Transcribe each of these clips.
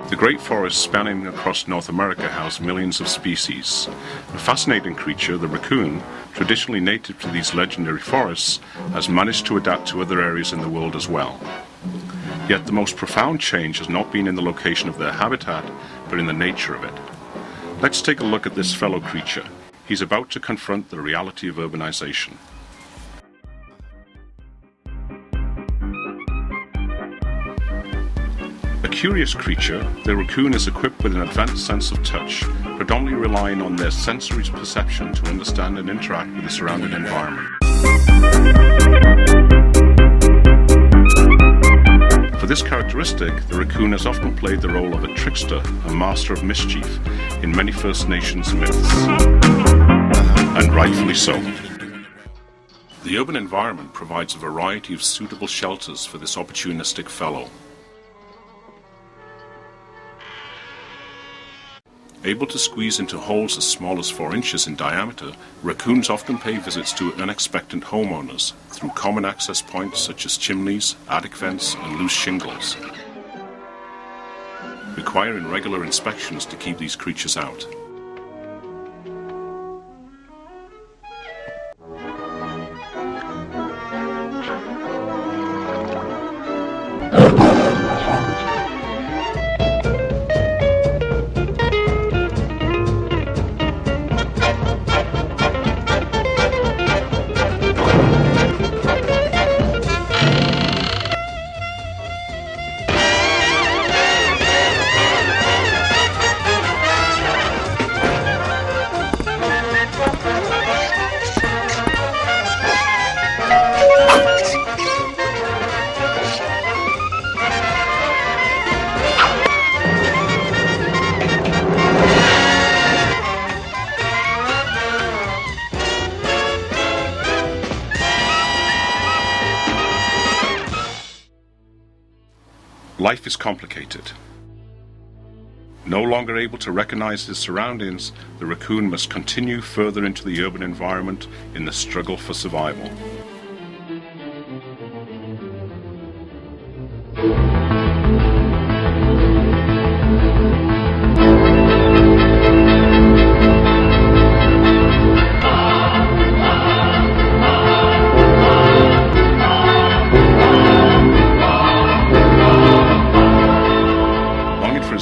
The great forests spanning across North America house millions of species. A fascinating creature, the raccoon, traditionally native to these legendary forests, has managed to adapt to other areas in the world as well. Yet the most profound change has not been in the location of their habitat, but in the nature of it. Let's take a look at this fellow creature. He's about to confront the reality of urbanization. A curious creature, the raccoon is equipped with an advanced sense of touch, predominantly relying on their sensory perception to understand and interact with the surrounding environment. For this characteristic, the raccoon has often played the role of a trickster, a master of mischief, in many First Nations myths. And rightfully so. The urban environment provides a variety of suitable shelters for this opportunistic fellow. Able to squeeze into holes as small as 4 inches in diameter, raccoons often pay visits to unexpected homeowners through common access points such as chimneys, attic vents, and loose shingles, requiring regular inspections to keep these creatures out. Life is complicated. No longer able to recognize his surroundings, the raccoon must continue further into the urban environment in the struggle for survival.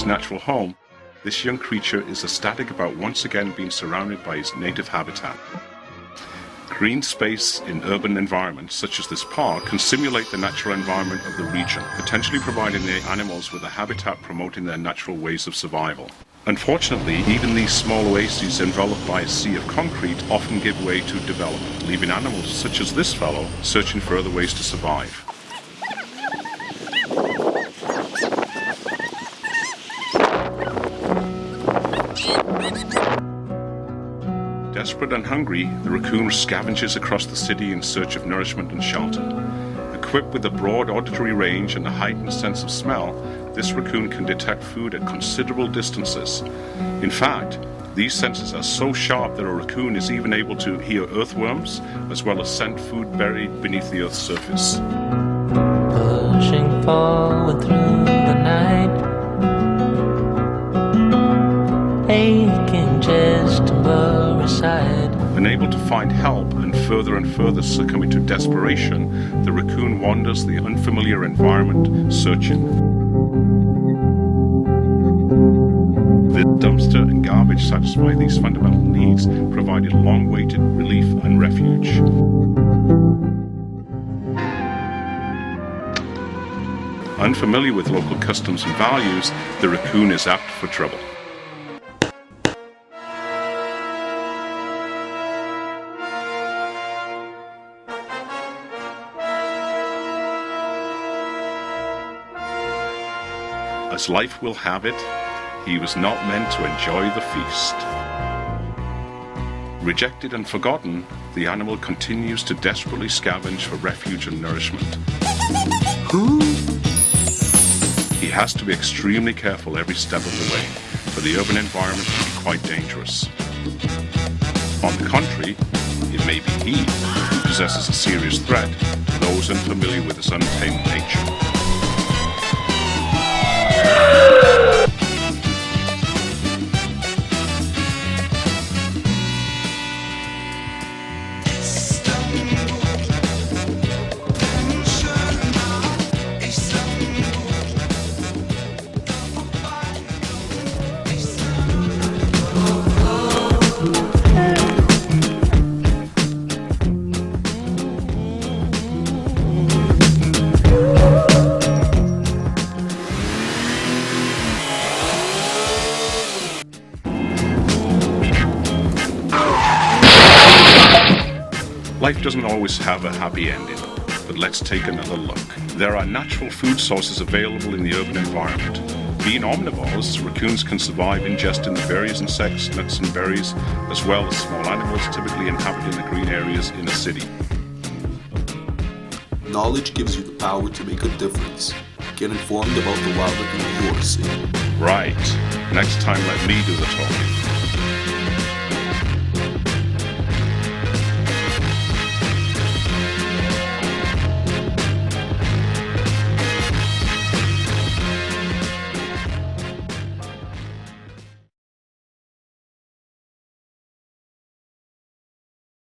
Natural home, this young creature is ecstatic about once again being surrounded by his native habitat. Green space in urban environments such as this park can simulate the natural environment of the region, potentially providing the animals with a habitat promoting their natural ways of survival. Unfortunately, even these small oases enveloped by a sea of concrete often give way to development, leaving animals such as this fellow searching for other ways to survive. Desperate and hungry, the raccoon scavenges across the city in search of nourishment and shelter. Equipped with a broad auditory range and a heightened sense of smell, this raccoon can detect food at considerable distances. In fact, these senses are so sharp that a raccoon is even able to hear earthworms, as well as scent food buried beneath the Earth's surface. Pushing forward through the night, aching just to bury aside. Unable to find help and further succumbing to desperation, the raccoon wanders the unfamiliar environment, searching. The dumpster and garbage satisfy these fundamental needs, providing long-awaited relief and refuge. Unfamiliar with local customs and values, the raccoon is apt for trouble. As life will have it, he was not meant to enjoy the feast. Rejected and forgotten, the animal continues to desperately scavenge for refuge and nourishment. He has to be extremely careful every step of the way, for the urban environment can be quite dangerous. On the contrary, it may be he who possesses a serious threat to those unfamiliar with its untamed nature. Life doesn't always have a happy ending, but let's take another look. There are natural food sources available in the urban environment. Being omnivores, raccoons can survive ingesting the various insects, nuts and berries, as well as small animals typically inhabiting the green areas in a city. Knowledge gives you the power to make a difference. Get informed about the wildlife in your city. Right. Next time let me do the talking.